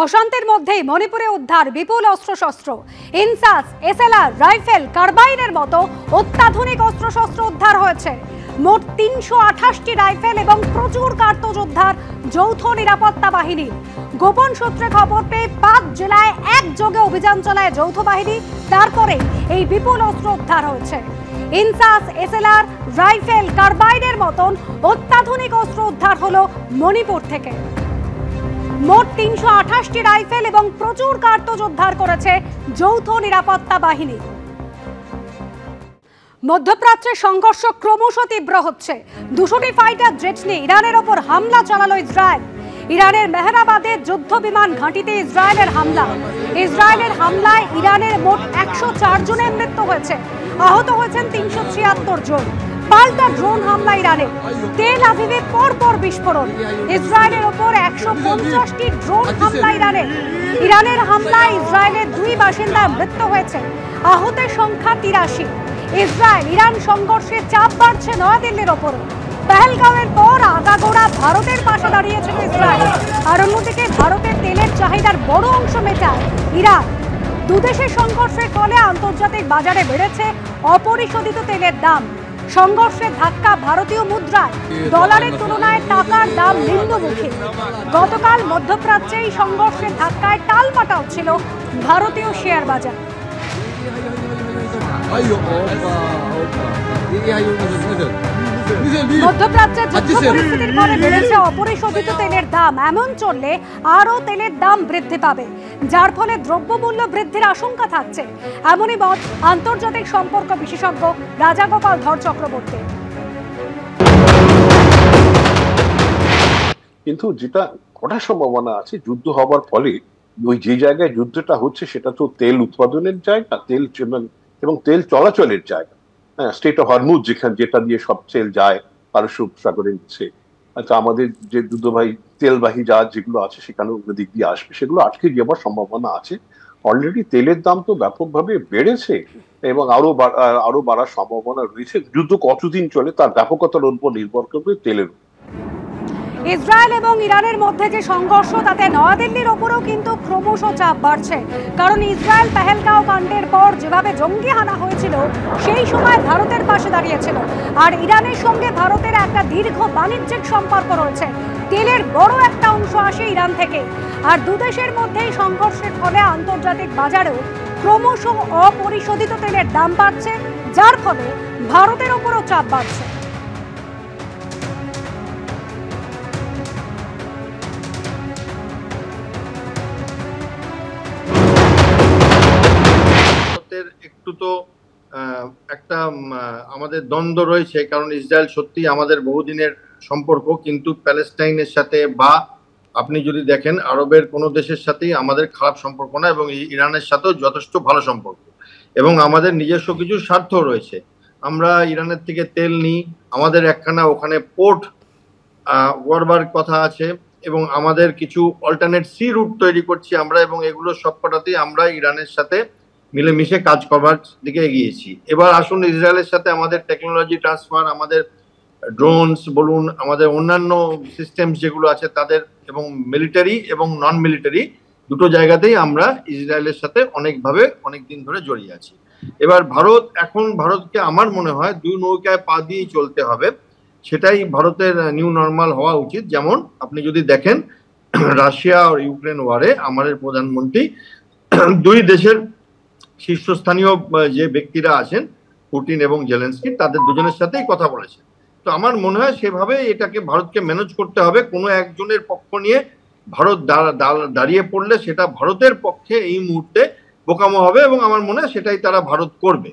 অশান্তির মধ্যেই মণিপুরে উদ্ধার বিপুল অস্ত্রশস্ত্র। ইনসাস, এসএলআর, রাইফেল, কার্বাইনের মতো অত্যাধুনিক অস্ত্রশস্ত্র উদ্ধার হয়েছে। মোট ৩২৮টি রাইফেল এবং প্রচুর কার্তুজ উদ্ধার যৌথ নিরাপত্তা বাহিনী। গোপন সূত্রে খবর পেয়ে ৫ জেলায় একযোগে অভিযান চালায় যৌথ বাহিনী। তারপরে এই বিপুল অস্ত্র উদ্ধার হয়েছে। ইনসাস, এসএলআর, রাইফেল, কার্বাইনের মতন অত্যাধুনিক অস্ত্র উদ্ধার হলো মণিপুর থেকে। মোট ৩২৮টি রাইফেল এবং প্রচুর কার্তুজ উদ্ধার করেছে যৌথ নিরাপত্তা বাহিনী। মধ্যপ্রাচ্যে সংঘর্ষ ক্রমশ তীব্র হচ্ছে। ২০০টি ফাইটার জেট নিয়ে ইরানের ওপর হামলা চালালো ইসরায়েল। ইরানের মেহরাবাদে যুদ্ধ বিমান ঘাঁটিতে ইসরায়েলের হামলা। ইসরায়েলের হামলায় ইরানের মোট ১০৪ জনের মৃত্যু হয়েছে, আহত হয়েছেন ৩৭৬ জন। পাল্টা ড্রোন হামলা ইরানের। তেল আভিভে পরপর বিস্ফোরণ। ইসরায়েলের ওপর ১৫০টি ড্রোন হামলা ইরানের। ইরানের হামলায় ইসরায়েলের ২ বাসিন্দার মৃত্যু হয়েছে, আহতের সংখ্যা ৮৩। ইসরায়েল ইরান সংঘর্ষে চাপ বাড়ছে নয়াদিল্লির ওপর। পেহেলগাঁওয়ের পর আগাগোড়া ভারতের পাশে দাঁড়িয়েছিল ইসরায়েল। আর অন্যদিকে ভারতের তেলের চাহিদার বড় অংশ মেটায় ইরান। দুদেশের সংঘর্ষের ফলে আন্তর্জাতিক বাজারে বেড়েছে অপরিশোধিত তেলের দাম। সংঘর্ষের ধাক্কা ভারতীয় মুদ্রায়। ডলারের তুলনায় টাকার দাম নিম্নমুখী। গতকাল মধ্যপ্রাচ্যে এই সংঘর্ষের ধাক্কায় টালমাটাল ছিল ভারতীয় শেয়ার বাজার। মধ্যপ্রাচ্যের যুদ্ধ পরিস্থিতির ফলে বেড়েছে অপরিশোধিত তেলের দাম। এমন চললে আরও তেলের দাম বৃদ্ধি পাবে, যার ফলে দ্রব্যমূল্য বৃদ্ধির আশঙ্কা থাকছে। এমনই মত আন্তর্জাতিক সম্পর্ক বিশেষজ্ঞ রাজাগোপাল ধর চক্রবর্তী। কিন্তু যেটা কটা সম্ভাবনা আছে, যুদ্ধ হবার ফলে ওই যে জায়গায় যুদ্ধটা হচ্ছে সেটা তো তেল উৎপাদনের জায়গা, তেল এবং তেল চলাচলের জায়গা। স্টেট অফ হরমুজ যেটা দিয়ে সব তেল যায় পারস্য উপসাগরের নিচে। আচ্ছা, আমাদের যে দুধবাহী তেলবাহী জাহাজ যেগুলো আছে সেখানে অন্য দিক দিয়ে আসবে, সেগুলো আটকে যাওয়ার সম্ভাবনা আছে। অলরেডি তেলের দাম তো ব্যাপকভাবে বেড়েছে এবং আরো বাড়ার সম্ভাবনা রয়েছে। যুদ্ধ কতদিন চলে তার ব্যাপকতার উপর নির্ভর করবে তেলের। ইসরায়েল এবং ইরানের মধ্যে যে সংঘর্ষ, তাতে নয়াদিল্লির ওপরও কিন্তু ক্রমশ চাপ বাড়ছে। কারণ ইসরায়েল পেহেলগাঁও কাণ্ডের পর যেভাবে জঙ্গি হানা হয়েছিল, সেই সময় ভারতের পাশে দাঁড়িয়েছিল। আর ইরানের সঙ্গে ভারতের একটা দীর্ঘ বাণিজ্যিক সম্পর্ক রয়েছে। তেলের বড় একটা অংশ আসে ইরান থেকে। আর দুদেশের মধ্যে সংঘর্ষের ফলে আন্তর্জাতিক বাজারেও ক্রমশ অপরিশোধিত তেলের দাম বাড়ছে, যার ফলে ভারতের ওপরও চাপ বাড়ছে। একটু তো একটা আমাদের দ্বন্দ্ব রয়েছে, কারণ ইসরায়েল সত্যি আমাদের বহুদিনের সম্পর্ক, কিন্তু প্যালেস্টাইনের সাথে বা আপনি যদি দেখেন আরবের কোনো দেশের সাথেই আমাদের খারাপ সম্পর্ক না, এবং ইরানের সাথেও যথেষ্ট ভালো সম্পর্ক, এবং আমাদের নিজস্ব কিছু স্বার্থ রয়েছে। আমরা ইরানের থেকে তেল নিই, আমাদের একখানা ওখানে পোর্ট গড়বার কথা আছে, এবং আমাদের কিছু অল্টারনেট সি রুট তৈরি করছি আমরা, এবং এগুলো সবকটাতেই আমরা ইরানের সাথে মিলেমিশে কাজ করবার দিকে এগিয়েছি। এবার আসুন, ইসরায়েলের সাথে আমাদের টেকনোলজি ট্রান্সফার, আমাদের ড্রোনস বলুন, আমাদের অন্যান্য সিস্টেম যেগুলো আছে তাদের, এবং মিলিটারি এবং নন মিলিটারি দুটো জায়গাতেই আমরা ইসরায়েলের সাথে অনেকভাবে অনেকদিন ধরে জড়িয়ে আছি। এবার ভারতকে আমার মনে হয় ২ নৌকায় পা দিয়েই চলতে হবে। সেটাই ভারতের নিউ নর্মাল হওয়া উচিত। যেমন আপনি যদি দেখেন রাশিয়া আর ইউক্রেন ওয়ারে আমাদের প্রধানমন্ত্রী ২ দেশের শীর্ষস্থানীয় যে ব্যক্তিরা আছেন, পুতিন এবং জেলেনস্কি, তাদের দুজনের সাথেই কথা বলেছে। তো আমার মনে হয় সেভাবে এটাকে ভারতকে ম্যানেজ করতে হবে। কোনো একজনের পক্ষ নিয়ে ভারত দাঁড়িয়ে পড়লে সেটা ভারতের পক্ষে এই মুহূর্তে বোকামো হবে, এবং আমার মনে হয় সেটাই ভারত করবে।